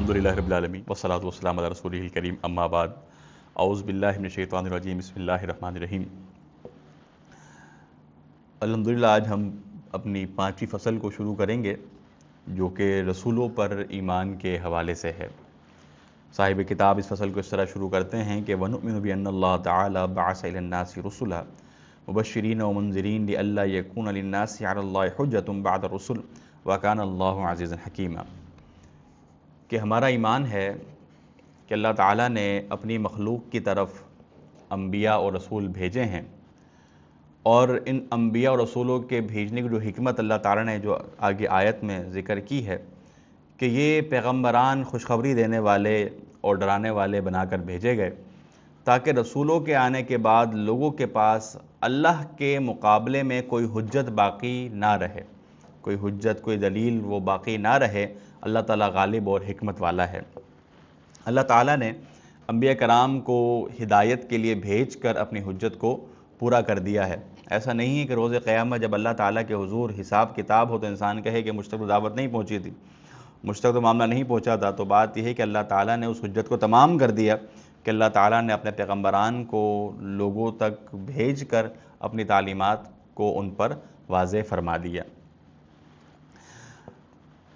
الحمدللہ رب العالمین والصلاۃ والسلام علی رسولہ الکریم اما بعد اعوذ باللہ من الشیطان الرجیم بسم اللہ الرحمن الرحیم۔ الحمدللہ آج ہم اپنی 5ویں فصل کو شروع کریں گے جو کہ رسولوں پر ایمان کے حوالے سے ہے۔ صاحب کتاب اس فصل کو اس طرح شروع کرتے ہیں کہ وَنُؤْمِنُ بِأَنَّ اللَّهَ تَعَالَى بَعَثَ إِلَى النَّاسِ رُسُلًا مُبَشِّرِينَ وَمُنذِرِينَ لِئَلَّا يَكُونَ لِلنَّاسِ عَلَى اللَّهِ حُجَّةٌ بَعْدَ الرُّسُلِ وَكَانَ اللَّهُ عَزِيزًا حَكِيمًا، کہ ہمارا ایمان ہے کہ اللہ تعالیٰ نے اپنی مخلوق کی طرف انبیاء اور رسول بھیجے ہیں، اور ان انبیاء اور رسولوں کے بھیجنے کی جو حکمت اللہ تعالیٰ نے جو آگے آیت میں ذکر کی ہے کہ یہ پیغمبران خوشخبری دینے والے اور ڈرانے والے بنا کر بھیجے گئے تاکہ رسولوں کے آنے کے بعد لوگوں کے پاس اللہ کے مقابلے میں کوئی حجت باقی نہ رہے، کوئی حجت کوئی دلیل وہ باقی نہ رہے۔ اللہ تعالیٰ غالب اور حکمت والا ہے۔ اللہ تعالیٰ نے انبیاء کرام کو ہدایت کے لیے بھیج کر اپنی حجت کو پورا کر دیا ہے۔ ایسا نہیں ہے کہ روز قیامت جب اللہ تعالیٰ کے حضور حساب کتاب ہو تو انسان کہے کہ مجھ تک تو دعوت نہیں پہنچی تھی، مجھ تک تو معاملہ نہیں پہنچا تھا۔ تو بات یہ ہے کہ اللہ تعالیٰ نے اس حجت کو تمام کر دیا کہ اللہ تعالیٰ نے اپنے پیغمبران کو لوگوں تک بھیج کر اپنی تعلیمات کو ان پر واضح فرما دیا۔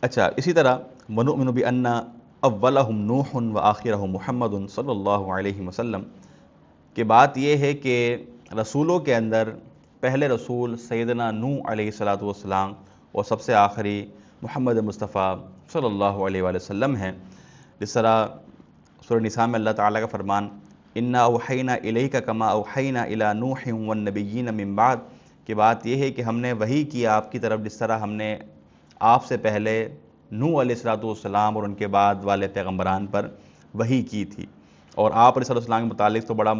اچھا، اسی طرح وَنُؤْمِنُ بِأَنَّ أَوَّلَهُمْ نُوحٌ وَآخِرَهُمْ مُحَمَّدٌ صلی اللہ علیہ وسلم، کہ بات یہ ہے کہ رسولوں کے اندر پہلے رسول سیدنا نوح علیہ السلام اور سب سے آخری محمد مصطفیٰ صلی اللہ علیہ وآلہ وسلم ہیں۔ جس طرح سورہ نساء میں اللہ تعالیٰ کا فرمان اِنَّا أَوْحَيْنَا إِلَيْكَ كَمَا أَوْحَيْنَا إِلَى نُوحٍ وَالنَّبِيِّينَ مِن بَعْدِ، کہ بات یہ ہے کہ ہم نے وحی کیا آپ کی طرف جس طرح ہم نے آپ سے پہلے نوح علیہ السلام اور ان کے بعد والے پیغمبران پر وحی کی تھی۔ اور آپ علیہ السلام کے متعلق تو بڑا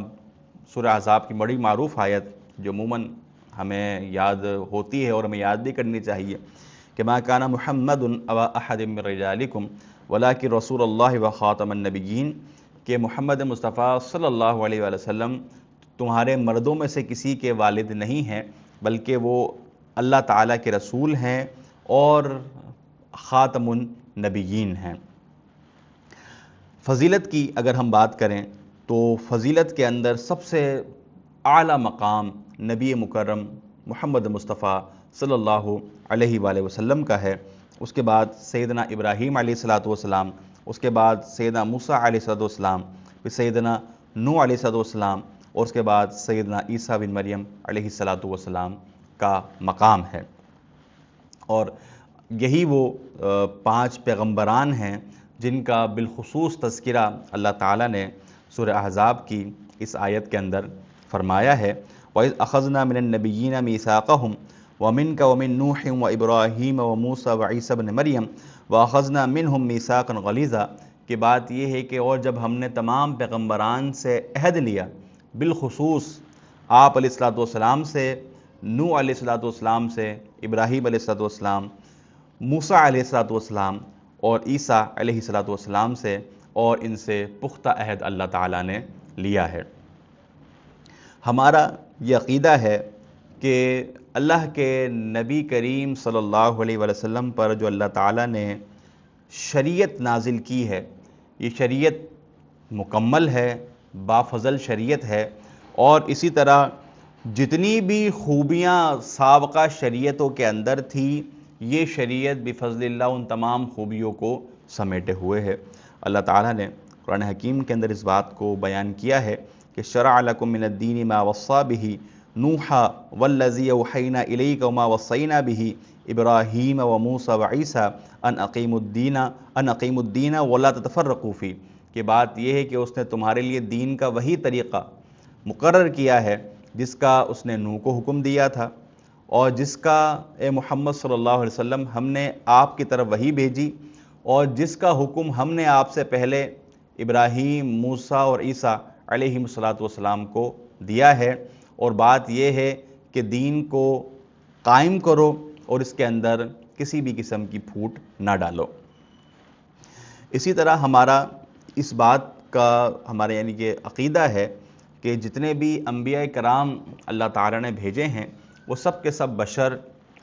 سورہ احزاب کی بڑی معروف آیت جو عموماً ہمیں یاد ہوتی ہے اور ہمیں یاد بھی کرنی چاہیے کہ ما کان محمد ابا احد من رجالکم ولکن رسول اللہ وخاتم النبیین، کہ محمد مصطفیٰ صلی اللہ علیہ وآلہ وسلم تمہارے مردوں میں سے کسی کے والد نہیں ہیں بلکہ وہ اللہ تعالیٰ کے رسول ہیں اور خاتم النبیین ہیں۔ فضیلت کی اگر ہم بات کریں تو فضیلت کے اندر سب سے اعلیٰ مقام نبی مکرم محمد مصطفیٰ صلی اللہ علیہ وآلہ وسلم کا ہے۔ اس کے بعد سیدنا ابراہیم علیہ السلام، اس کے بعد سیدنا موسیٰ علیہ السلام، پھر سیدنا نوح علیہ السلام، اور اس کے بعد سیدنا عیسیٰ بن مریم علیہ السلام کا مقام ہے۔ اور یہی وہ 5 پیغمبران ہیں جن کا بالخصوص تذکرہ اللہ تعالیٰ نے سورہ احزاب کی اس آیت کے اندر فرمایا ہے وَإِذْ أَخَذْنَا مِنَ النَّبِيِّينَ مِيثَاقَهُمْ وَمِنْكَ وَمِن نُوحٍ وَإِبْرَاهِيمَ وَمُوسَىٰ وَعِيسَىٰ ابْنِ مَرْيَمَ وَأَخَذْنَا مِنْهُمْ مِيثَاقًا غَلِيظًا، کہ بات یہ ہے کہ اور جب ہم نے تمام پیغمبران سے عہد لیا، بالخصوص آپ علیہ السلام سے، نوح علیہ السلام سے، ابراہیم علیہ السلام، موسیٰ علیہ السلام اور عیسیٰ علیہ السلام سے، اور ان سے پختہ عہد اللہ تعالیٰ نے لیا ہے۔ ہمارا یہ عقیدہ ہے کہ اللہ کے نبی کریم صلی اللہ علیہ وآلہ وسلم پر جو اللہ تعالیٰ نے شریعت نازل کی ہے، یہ شریعت مکمل ہے، بافضل شریعت ہے، اور اسی طرح جتنی بھی خوبیاں سابقہ شریعتوں کے اندر تھی یہ شریعت بفضل اللہ ان تمام خوبیوں کو سمیٹے ہوئے ہے۔ اللہ تعالیٰ نے قرآن حکیم کے اندر اس بات کو بیان کیا ہے کہ شرع لکم من الدین ما وصی بہ نوحا والذی اوحینا الیک وما وصینا بہ ابراہیم وموسیٰ وعیسیٰ ان اقیموا الدین ولا تتفرقوا فیہ، کہ بات یہ ہے کہ اس نے تمہارے لیے دین کا وہی طریقہ مقرر کیا ہے جس کا اس نے نوح کو حکم دیا تھا، اور جس کا اے محمد صلی اللہ علیہ وسلم ہم نے آپ کی طرف وحی بھیجی، اور جس کا حکم ہم نے آپ سے پہلے ابراہیم، موسیٰ اور عیسیٰ علیہ السلام کو دیا ہے۔ اور بات یہ ہے کہ دین کو قائم کرو اور اس کے اندر کسی بھی قسم کی پھوٹ نہ ڈالو۔ اسی طرح ہمارا اس بات کا ہمارے یعنی کہ عقیدہ ہے کہ جتنے بھی انبیاء کرام اللہ تعالیٰ نے بھیجے ہیں وہ سب کے سب بشر،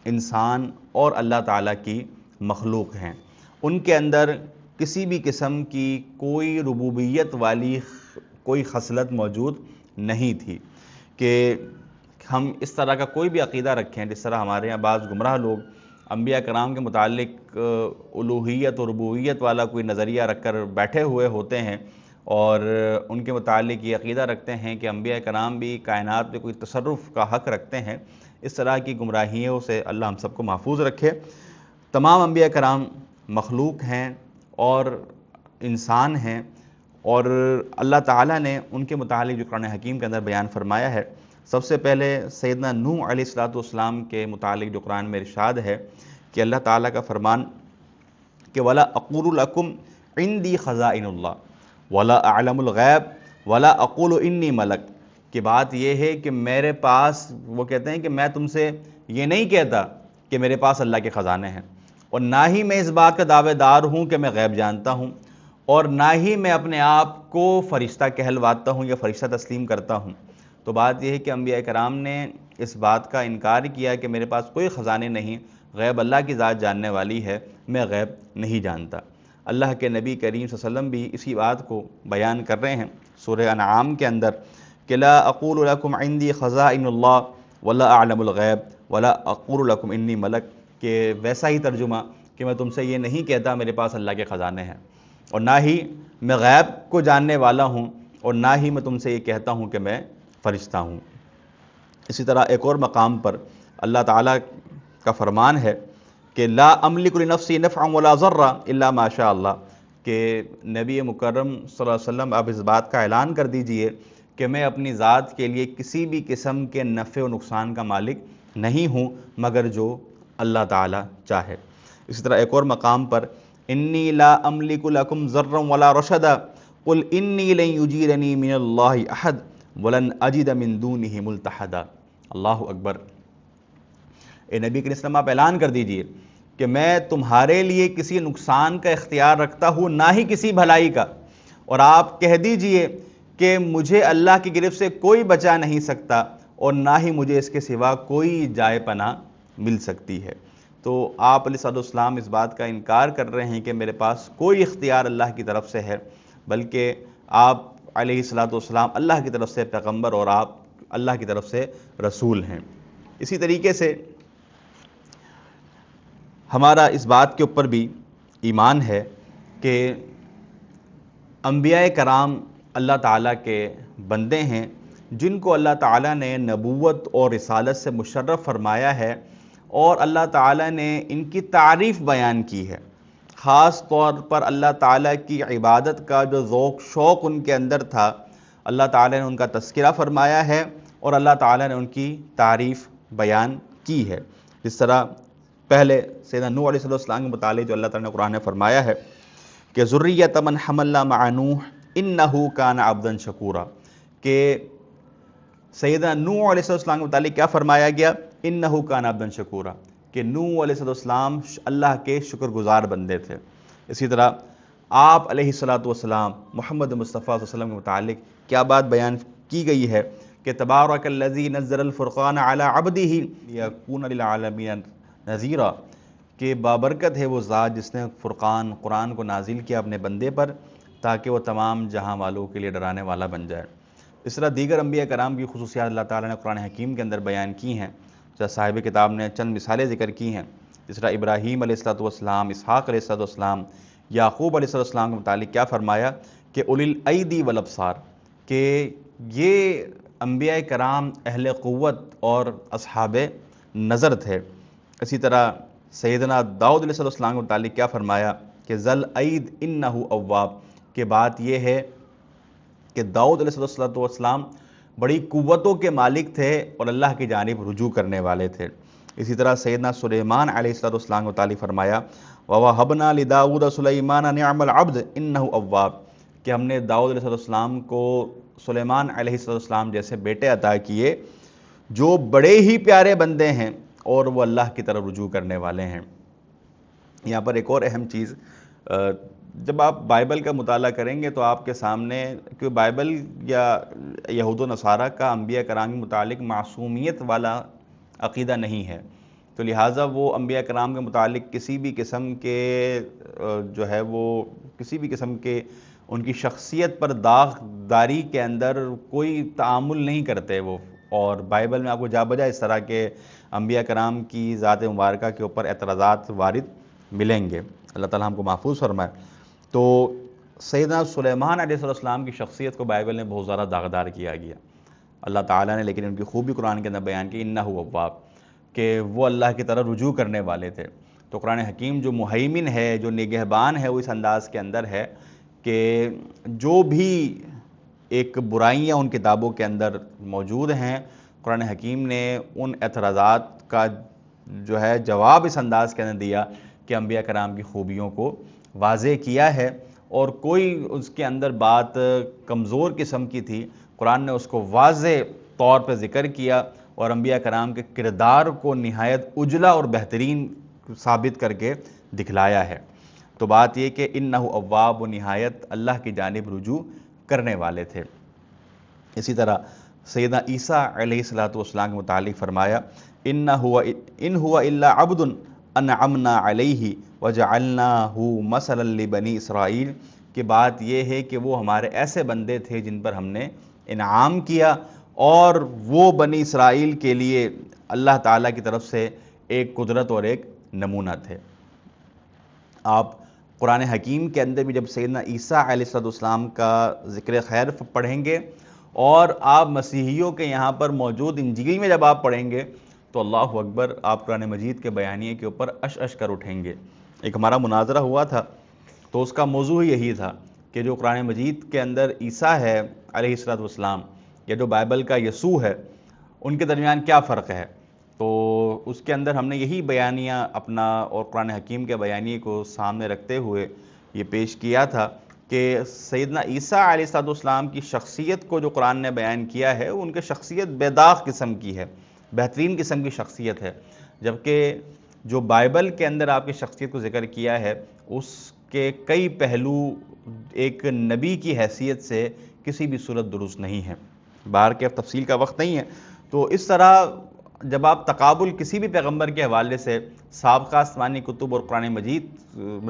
انسان اور اللہ تعالیٰ کی مخلوق ہیں۔ ان کے اندر کسی بھی قسم کی کوئی ربوبیت والی کوئی خصلت موجود نہیں تھی کہ ہم اس طرح کا کوئی بھی عقیدہ رکھیں جس طرح ہمارے یہاں بعض گمراہ لوگ انبیاء کرام کے متعلق الوہیت اور ربوبیت والا کوئی نظریہ رکھ کر بیٹھے ہوئے ہوتے ہیں، اور ان کے متعلق یہ عقیدہ رکھتے ہیں کہ انبیاء کرام بھی کائنات میں کوئی تصرف کا حق رکھتے ہیں۔ اس طرح کی گمراہیوں سے اللہ ہم سب کو محفوظ رکھے۔ تمام انبیاء کرام مخلوق ہیں اور انسان ہیں، اور اللہ تعالیٰ نے ان کے متعلق جو قرآن حکیم کے اندر بیان فرمایا ہے، سب سے پہلے سیدنا نوح علیہ السلام کے متعلق جو قرآن میں ارشاد ہے کہ اللہ تعالیٰ کا فرمان کہ وَلَا أَقُولُ لَكُمْ عِنْدِي خَزَائِنُ اللَّهِ وَلَا أَعْلَمُ الْغَيْبَ وَلَا أَقُولُ إِنِّي مَلَكٌ، کہ بات یہ ہے کہ میرے پاس، وہ کہتے ہیں کہ میں تم سے یہ نہیں کہتا کہ میرے پاس اللہ کے خزانے ہیں، اور نہ ہی میں اس بات کا دعوے دار ہوں کہ میں غیب جانتا ہوں، اور نہ ہی میں اپنے آپ کو فرشتہ کہلواتا ہوں یا فرشتہ تسلیم کرتا ہوں۔ تو بات یہ ہے کہ انبیاء کرام نے اس بات کا انکار کیا کہ میرے پاس کوئی خزانے نہیں، غیب اللہ کی ذات جاننے والی ہے، میں غیب نہیں جانتا۔ اللہ کے نبی کریم صلی اللہ علیہ وسلم بھی اسی بات کو بیان کر رہے ہیں سورہ انعام کے اندر کہ لا اقول لکم عندی خزائن اللہ ولا اعلم الغیب ولا اقول لکم انی ملک، کہ ویسا ہی ترجمہ کہ میں تم سے یہ نہیں کہتا میرے پاس اللہ کے خزانے ہیں، اور نہ ہی میں غیب کو جاننے والا ہوں، اور نہ ہی میں تم سے یہ کہتا ہوں کہ میں فرشتہ ہوں۔ اسی طرح ایک اور مقام پر اللہ تعالیٰ کا فرمان ہے کہ لا املک لنفسی نفعا ولا ضرا الا ما شاء اللہ، کہ نبی مکرم صلی اللہ علیہ وسلم آپ اس بات کا اعلان کر دیجئے کہ میں اپنی ذات کے لیے کسی بھی قسم کے نفع و نقصان کا مالک نہیں ہوں مگر جو اللہ تعالیٰ چاہے۔ اسی طرح ایک اور مقام پر انی لا املک لکم ضرا ولا رشدا قل انی لن یجیرنی من اللہ احد ولن اجد من دونہ ملتحدا۔ اللہ اکبر۔ اے نبی کریم صلی اللہ علیہ وسلم آپ اعلان کر دیجئے کہ میں تمہارے لیے کسی نقصان کا اختیار رکھتا ہوں نہ ہی کسی بھلائی کا، اور آپ کہہ دیجئے کہ مجھے اللہ کی گرفت سے کوئی بچا نہیں سکتا، اور نہ ہی مجھے اس کے سوا کوئی جائے پناہ مل سکتی ہے۔ تو آپ علیہ السلام اس بات کا انکار کر رہے ہیں کہ میرے پاس کوئی اختیار اللہ کی طرف سے ہے، بلکہ آپ علیہ السلام اللہ کی طرف سے پیغمبر اور آپ اللہ کی طرف سے رسول ہیں۔ اسی طریقے سے ہمارا اس بات کے اوپر بھی ایمان ہے کہ انبیاء کرام اللہ تعالیٰ کے بندے ہیں جن کو اللہ تعالیٰ نے نبوت اور رسالت سے مشرف فرمایا ہے، اور اللہ تعالیٰ نے ان کی تعریف بیان کی ہے۔ خاص طور پر اللہ تعالیٰ کی عبادت کا جو ذوق شوق ان کے اندر تھا، اللہ تعالیٰ نے ان کا تذکرہ فرمایا ہے اور اللہ تعالیٰ نے ان کی تعریف بیان کی ہے۔ جس طرح پہلے سیدنا نوح علیہ السلام کے متعلق جو اللہ تعالیٰ نے قرآن میں فرمایا ہے کہ ذریۃ من حملنا مع نوح انہ کان عبدا شکورا، کہ سیدنا نوح علیہ السلام کے متعلق کیا فرمایا گیا؟ انہ کان عبدا شکورا، کہ نوح علیہ السلام اللہ کے شکر گزار بندے تھے۔ اسی طرح آپ علیہ السلام محمد مصطفیٰ صلی اللہ علیہ وسلم کے متعلق کیا بات بیان کی گئی ہے کہ تبارک الذی نزل الفرقان علی عبدہ لیکون للعالمین نذیرا، کہ بابرکت ہے وہ ذات جس نے قرآن کو نازل کیا اپنے بندے پر تاکہ وہ تمام جہاں والوں کے لیے ڈرانے والا بن جائے۔ اس طرح دیگر انبیاء کرام کی خصوصیات اللہ تعالیٰ نے قرآن حکیم کے اندر بیان کی ہیں، جیسے صاحب کتاب نے چند مثالیں ذکر کی ہیں، جس طرح ابراہیم علیہ السلام، اسحاق علیہ السلام، یعقوب علیہ السلام کے متعلق کیا فرمایا کہ اولی الایدی والابصار، کہ یہ انبیاء کرام اہل قوت اور اصحاب نظر تھے۔ اسی طرح سیدنا داؤد علیہ السلام کے متعلق کیا فرمایا کہ ذل عید انہ اواب، کہ بات یہ ہے کہ داؤد علیہ السلام بڑی قوتوں کے مالک تھے اور اللہ کی جانب رجوع کرنے والے تھے۔ اسی طرح سیدنا سلیمان علیہ السلام کے متعلق فرمایا وَوَهَبْنَا لِدَاوُدَ سُلَيْمَانَ نِعْمَ الْعَبْدُ إِنَّهُ أَوَّابٌ، کہ ہم نے داؤد علیہ السلام کو سلیمان علیہ السلام جیسے بیٹے عطا کیے جو بڑے ہی پیارے بندے ہیں اور وہ اللہ کی طرف رجوع کرنے والے ہیں۔ یہاں پر ایک اور اہم چیز، جب آپ بائبل کا مطالعہ کریں گے تو آپ کے سامنے، کہ بائبل یا یہود و نصارہ کا انبیاء کرام کے متعلق معصومیت والا عقیدہ نہیں ہے، تو لہٰذا وہ انبیاء کرام کے متعلق کسی بھی قسم کے جو ہے وہ کسی بھی قسم کے ان کی شخصیت پر داغداری کے اندر کوئی تعامل نہیں کرتے وہ. اور بائبل میں آپ کو جا بجا اس طرح کے انبیاء کرام کی ذات مبارکہ کے اوپر اعتراضات وارد ملیں گے. اللہ تعالیٰ ہم کو محفوظ فرمائے. تو سیدنا سلیمان علیہ السلام کی شخصیت کو بائبل نے بہت زیادہ داغدار کیا گیا اللہ تعالیٰ نے، لیکن ان کی خوبی قرآن کے اندر بیان کی انہ اواب، کہ وہ اللہ کی طرف رجوع کرنے والے تھے. تو قرآن حکیم جو مہیمن ہے، جو نگہبان ہے، وہ اس انداز کے اندر ہے کہ جو بھی ایک برائیاں ان کتابوں کے اندر موجود ہیں، قرآن حکیم نے ان اعتراضات کا جو ہے جواب اس انداز کے اندر دیا کہ انبیاء کرام کی خوبیوں کو واضح کیا ہے، اور کوئی اس کے اندر بات کمزور قسم کی تھی، قرآن نے اس کو واضح طور پہ ذکر کیا اور انبیاء کرام کے کردار کو نہایت اجلا اور بہترین ثابت کر کے دکھلایا ہے. تو بات یہ کہ انہ اواب، و نہایت اللہ کی جانب رجوع کرنے والے تھے. اسی طرح سیدنا عیسیٰ علیہ السلام کے متعلق فرمایا ان هو الا عبد انعمنا علیہ وجعلناہ مثلا لبنی اسرائیل، کہ بات یہ ہے کہ وہ ہمارے ایسے بندے تھے جن پر ہم نے انعام کیا، اور وہ بنی اسرائیل کے لیے اللہ تعالیٰ کی طرف سے ایک قدرت اور ایک نمونہ تھے. آپ قرآن حکیم کے اندر بھی جب سیدنا عیسیٰ علیہ السلام کا ذکر خیر پڑھیں گے، اور آپ مسیحیوں کے یہاں پر موجود انجیل میں جب آپ پڑھیں گے تو اللہ اکبر، آپ قرآن مجید کے بیانیے کے اوپر اش کر اٹھیں گے. ایک ہمارا مناظرہ ہوا تھا تو اس کا موضوع یہی تھا کہ جو قرآن مجید کے اندر عیسیٰ ہے علیہ السلام یا جو بائبل کا یسوع ہے، ان کے درمیان کیا فرق ہے. تو اس کے اندر ہم نے یہی بیانیہ اپنا اور قرآن حکیم کے بیانیے کو سامنے رکھتے ہوئے یہ پیش کیا تھا کہ سیدنا عیسیٰ علیہ السلام کی شخصیت کو جو قرآن نے بیان کیا ہے، ان کی شخصیت بے داغ قسم کی ہے، بہترین قسم کی شخصیت ہے، جبکہ جو بائبل کے اندر آپ کی شخصیت کو ذکر کیا ہے اس کے کئی پہلو ایک نبی کی حیثیت سے کسی بھی صورت درست نہیں ہے. باہر کے تفصیل کا وقت نہیں ہے. تو اس طرح جب آپ تقابل کسی بھی پیغمبر کے حوالے سے سابقہ آسمانی کتب اور قرآن مجید،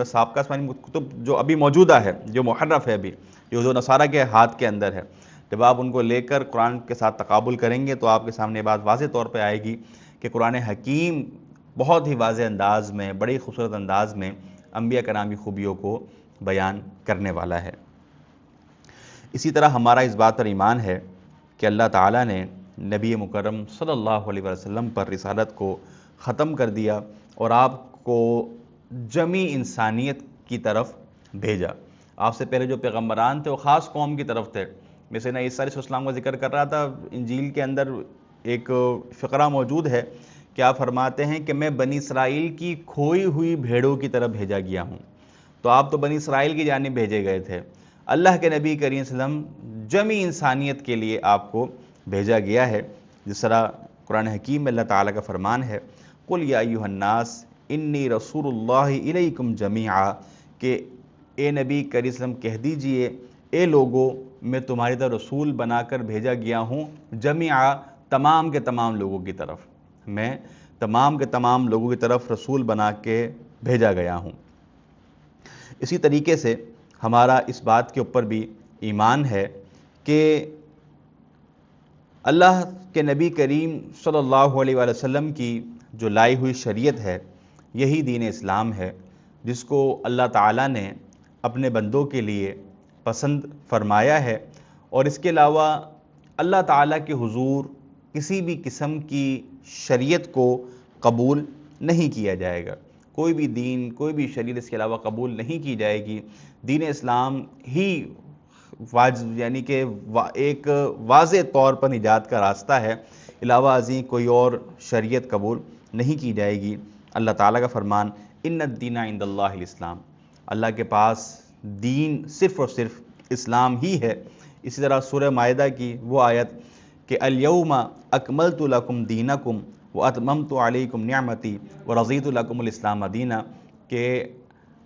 سابقہ آسمانی کتب جو ابھی موجودہ ہے، جو محرف ہے ابھی، جو نصارہ کے ہاتھ کے اندر ہے، جب آپ ان کو لے کر قرآن کے ساتھ تقابل کریں گے تو آپ کے سامنے بات واضح طور پہ آئے گی کہ قرآن حکیم بہت ہی واضح انداز میں، بڑی خوبصورت انداز میں انبیاء کرام کی خوبیوں کو بیان کرنے والا ہے. اسی طرح ہمارا اس بات پر ایمان ہے کہ اللہ تعالیٰ نے نبی مکرم صلی اللہ علیہ وسلم پر رسالت کو ختم کر دیا اور آپ کو جمی انسانیت کی طرف بھیجا. آپ سے پہلے جو پیغمبران تھے وہ خاص قوم کی طرف تھے. میں سیدنا عیسیٰ علیہ السلام کا ذکر کر رہا تھا، انجیل کے اندر ایک فقرہ موجود ہے کہ آپ فرماتے ہیں کہ میں بنی اسرائیل کی کھوئی ہوئی بھیڑوں کی طرف بھیجا گیا ہوں. تو آپ تو بنی اسرائیل کی جانب بھیجے گئے تھے. اللہ کے نبی کریم صلی اللہ علیہ وسلم جمی انسانیت کے لیے آپ کو بھیجا گیا ہے. جس طرح قرآن حکیم میں اللہ تعالیٰ کا فرمان ہے قُلْ يَا أَيُّهَا النَّاسِ إِنِّي رَسُولُ اللَّهِ إِلَيْكُمْ جَمِيعًا، کہ اے نبی کریم صلی اللہ علیہ وسلم کہہ دیجئے اے لوگو میں تمہاری طرف رسول بنا کر بھیجا گیا ہوں، جمیعا تمام کے تمام لوگوں کی طرف، میں تمام کے تمام لوگوں کی طرف رسول بنا کے بھیجا گیا ہوں. اسی طریقے سے ہمارا اس بات کے اوپر بھی ایمان ہے کہ اللہ کے نبی کریم صلی اللہ علیہ وآلہ وسلم کی جو لائی ہوئی شریعت ہے یہی دین اسلام ہے، جس کو اللہ تعالیٰ نے اپنے بندوں کے لیے پسند فرمایا ہے. اور اس کے علاوہ اللہ تعالیٰ کے حضور کسی بھی قسم کی شریعت کو قبول نہیں کیا جائے گا. کوئی بھی دین، کوئی بھی شریعت اس کے علاوہ قبول نہیں کی جائے گی. دین اسلام ہی یعنی کہ ایک واضح طور پر نجات کا راستہ ہے، علاوہ ازیں کوئی اور شریعت قبول نہیں کی جائے گی. اللہ تعالیٰ کا فرمان ان الدین عند اللہ الاسلام، اللہ کے پاس دین صرف اور صرف اسلام ہی ہے. اسی طرح سورہ مائدہ کی وہ آیت کہ الیوم اکملت لکم دینکم واتممت علیکم نعمتی ورضیت لکم الاسلام دینا، کہ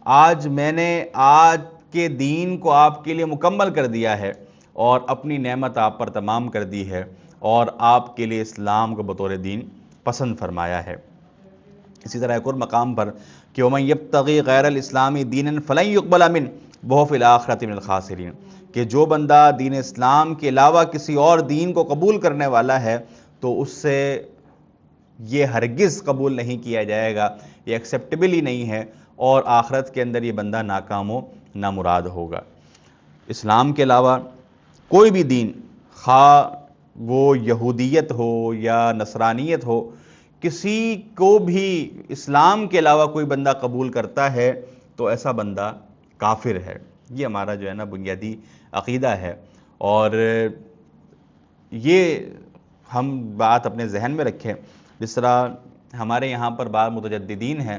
آج میں نے آج کے دین کو آپ کے لیے مکمل کر دیا ہے اور اپنی نعمت آپ پر تمام کر دی ہے اور آپ کے لیے اسلام کو بطور دین پسند فرمایا ہے. اسی طرح ایک اور مقام پر کہ وَمَن يَبْتَغِي غَيْرَ الْإِسْلَامِ دِينًا فَلَن يُقْبَلَ مِنْهُ وَهُوَ فِي الْآخِرَةِ مِنَ الْخَاسِرِينَ، کہ جو بندہ دین اسلام کے علاوہ کسی اور دین کو قبول کرنے والا ہے تو اس سے یہ ہرگز قبول نہیں کیا جائے گا، یہ ایکسیپٹیبل ہی نہیں ہے، اور آخرت کے اندر یہ بندہ ناکام و نامراد ہوگا۔ اسلام کے علاوہ کوئی بھی دین، خواہ وہ یہودیت ہو یا نصرانیت ہو، کسی کو بھی اسلام کے علاوہ کوئی بندہ قبول کرتا ہے تو ایسا بندہ کافر ہے۔ یہ ہمارا جو ہے نا بنیادی عقیدہ ہے، اور یہ ہم بات اپنے ذہن میں رکھیں۔ جس طرح ہمارے یہاں پر بعض متجددین ہیں،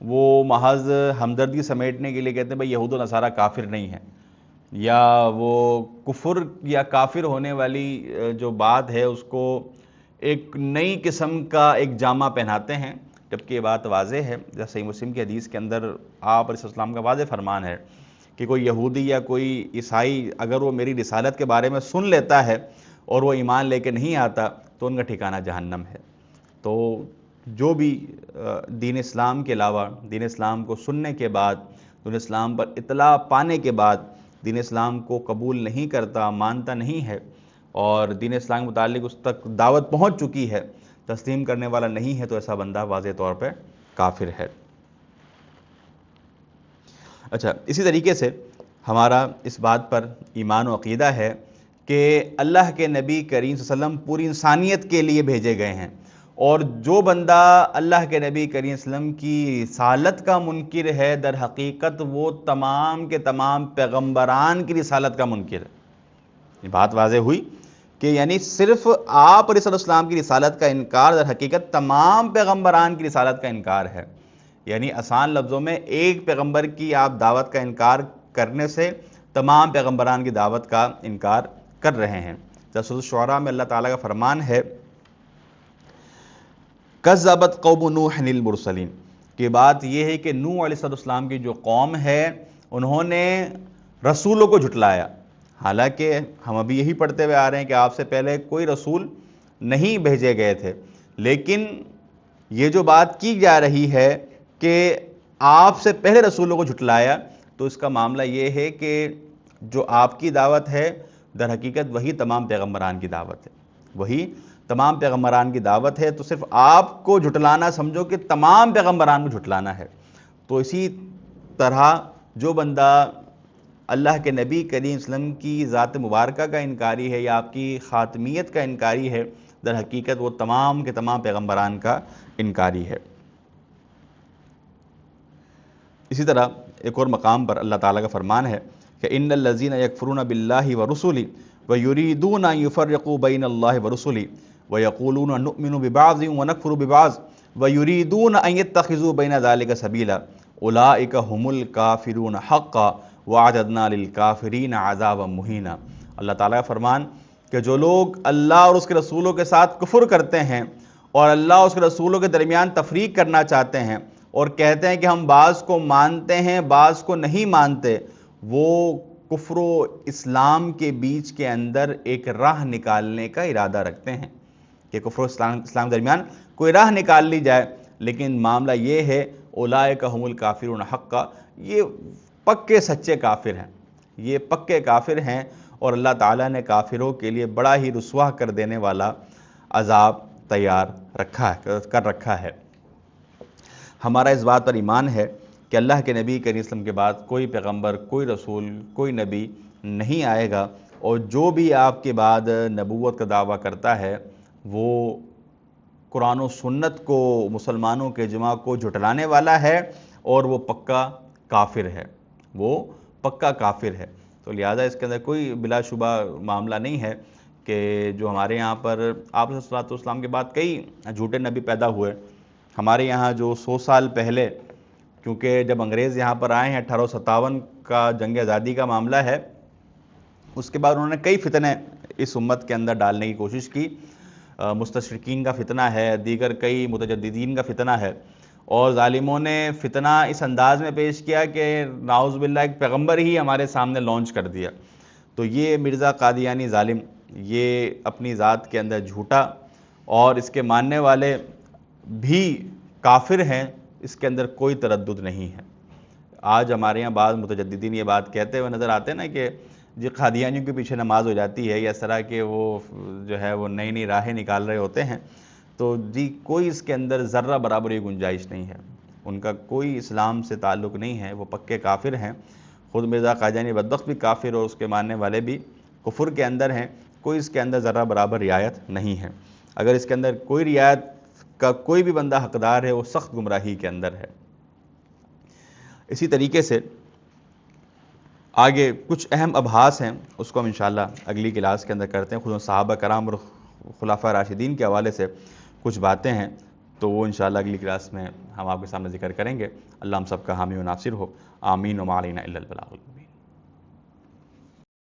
وہ محض ہمدردی سمیٹنے کے لیے کہتے ہیں بھئی یہود و نصارہ کافر نہیں ہیں، یا وہ کفر یا کافر ہونے والی جو بات ہے اس کو ایک نئی قسم کا ایک جامہ پہناتے ہیں، جبکہ یہ بات واضح ہے۔ جیسے صحیح مسلم کی حدیث کے اندر آپ علیہ السلام کا واضح فرمان ہے کہ کوئی یہودی یا کوئی عیسائی اگر وہ میری رسالت کے بارے میں سن لیتا ہے اور وہ ایمان لے کے نہیں آتا تو ان کا ٹھکانہ جہنم ہے۔ تو جو بھی دین اسلام کے علاوہ، دین اسلام کو سننے کے بعد، دین اسلام پر اطلاع پانے کے بعد دین اسلام کو قبول نہیں کرتا، مانتا نہیں ہے، اور دین اسلام کے متعلق اس تک دعوت پہنچ چکی ہے، تسلیم کرنے والا نہیں ہے، تو ایسا بندہ واضح طور پہ کافر ہے۔ اچھا، اسی طریقے سے ہمارا اس بات پر ایمان و عقیدہ ہے کہ اللہ کے نبی کریم صلی اللہ علیہ وسلم پوری انسانیت کے لیے بھیجے گئے ہیں، اور جو بندہ اللہ کے نبی کریم صلی اللہ علیہ وسلم کی رسالت کا منکر ہے، در حقیقت وہ تمام کے تمام پیغمبران کی رسالت کا منکر ہے۔ یہ بات واضح ہوئی کہ یعنی صرف آپ علیہ السلام کی رسالت کا انکار در حقیقت تمام پیغمبران کی رسالت کا انکار ہے۔ یعنی آسان لفظوں میں ایک پیغمبر کی آپ دعوت کا انکار کرنے سے تمام پیغمبران کی دعوت کا انکار کر رہے ہیں۔ سورۃ الشعراء میں اللہ تعالیٰ کا فرمان ہے کذبت قوم نوح المرسلین، کہ بات یہ ہے کہ نوح علیہ السلام کی جو قوم ہے انہوں نے رسولوں کو جھٹلایا۔ حالانکہ ہم ابھی یہی پڑھتے ہوئے آ رہے ہیں کہ آپ سے پہلے کوئی رسول نہیں بھیجے گئے تھے، لیکن یہ جو بات کی جا رہی ہے کہ آپ سے پہلے رسولوں کو جھٹلایا، تو اس کا معاملہ یہ ہے کہ جو آپ کی دعوت ہے در حقیقت وہی تمام پیغمبران کی دعوت ہے، وہی تمام پیغمبران کی دعوت ہے، تو صرف آپ کو جھٹلانا سمجھو کہ تمام پیغمبران کو جھٹلانا ہے۔ تو اسی طرح جو بندہ اللہ کے نبی کریم صلی اللہ علیہ وسلم کی ذات مبارکہ کا انکاری ہے یا آپ کی خاتمیت کا انکاری ہے، در حقیقت وہ تمام کے تمام پیغمبران کا انکاری ہے۔ اسی طرح ایک اور مقام پر اللہ تعالیٰ کا فرمان ہے کہ ان الذین یکفرون باللہ ورسلہ ویریدون ان یفرقوا بین اللہ ورسلہ ویقولون نؤمن ببعض ونکفر ببعض ویریدون ان یتخذوا بین ذلک سبیلا اولئک هم الکافرون حقا وَأَعْتَدْنَا لِلْكَافِرِينَ عَذَابًا مُهِينًا۔ اللہ تعالیٰ کا فرمان کہ جو لوگ اللہ اور اس کے رسولوں کے ساتھ کفر کرتے ہیں اور اللہ اور اس کے رسولوں کے درمیان تفریق کرنا چاہتے ہیں اور کہتے ہیں کہ ہم بعض کو مانتے ہیں بعض کو نہیں مانتے، وہ کفر و اسلام کے بیچ کے اندر ایک راہ نکالنے کا ارادہ رکھتے ہیں کہ کفر و اسلام کے درمیان کوئی راہ نکال لی جائے، لیکن معاملہ یہ ہے اولئک هم الکافرون حقا، یہ پکے سچے کافر ہیں، یہ پکے کافر ہیں، اور اللہ تعالیٰ نے کافروں کے لیے بڑا ہی رسوا کر دینے والا عذاب تیار کر رکھا ہے۔ ہمارا اس بات پر ایمان ہے کہ اللہ کے نبی کریم صلی اللہ علیہ وسلم کے بعد کوئی پیغمبر، کوئی رسول، کوئی نبی نہیں آئے گا، اور جو بھی آپ کے بعد نبوت کا دعویٰ کرتا ہے وہ قرآن و سنت کو، مسلمانوں کے اجماع کو جھٹلانے والا ہے، اور وہ پکا کافر ہے، وہ پکا کافر ہے۔ تو لہٰذا اس کے اندر کوئی بلا شبہ معاملہ نہیں ہے کہ جو ہمارے یہاں پر آپ صلی اللہ علیہ وسلم کے بعد کئی جھوٹے نبی پیدا ہوئے۔ ہمارے یہاں جو 100 سال پہلے، کیونکہ جب انگریز یہاں پر آئے ہیں 1857 کا جنگ آزادی کا معاملہ ہے، اس کے بعد انہوں نے کئی فتنے اس امت کے اندر ڈالنے کی کوشش کی۔ مستشرقین کا فتنہ ہے، دیگر کئی متجددین کا فتنہ ہے، اور ظالموں نے فتنہ اس انداز میں پیش کیا کہ نعوذ باللہ ایک پیغمبر ہی ہمارے سامنے لانچ کر دیا۔ تو یہ مرزا قادیانی ظالم، یہ اپنی ذات کے اندر جھوٹا، اور اس کے ماننے والے بھی کافر ہیں، اس کے اندر کوئی تردد نہیں ہے۔ آج ہمارے یہاں بعض متجددین یہ بات کہتے ہوئے نظر آتے ہیں نا کہ جی قادیانیوں کے پیچھے نماز ہو جاتی ہے، یا اس طرح کہ وہ جو ہے وہ نئی نئی راہیں نکال رہے ہوتے ہیں، تو جی کوئی اس کے اندر ذرہ برابر یہ گنجائش نہیں ہے۔ ان کا کوئی اسلام سے تعلق نہیں ہے، وہ پکے کافر ہیں۔ خود مرزا قادیانی بدبخت بھی کافر اور اس کے ماننے والے بھی کفر کے اندر ہیں، کوئی اس کے اندر ذرہ برابر رعایت نہیں ہے۔ اگر اس کے اندر کوئی رعایت کا کوئی بھی بندہ حقدار ہے، وہ سخت گمراہی کے اندر ہے۔ اسی طریقے سے آگے کچھ اہم ابحاث ہیں، اس کو ہم انشاءاللہ اگلی کلاس کے اندر کرتے ہیں۔ خود صحابہ کرام اور خلفاء راشدین کے حوالے سے کچھ باتیں ہیں، تو وہ انشاءاللہ اگلی کلاس میں ہم آپ کے سامنے ذکر کریں گے۔ اللہ ہم سب کا حامی و ناصر ہو، آمین، وما علینا الا البلاغ۔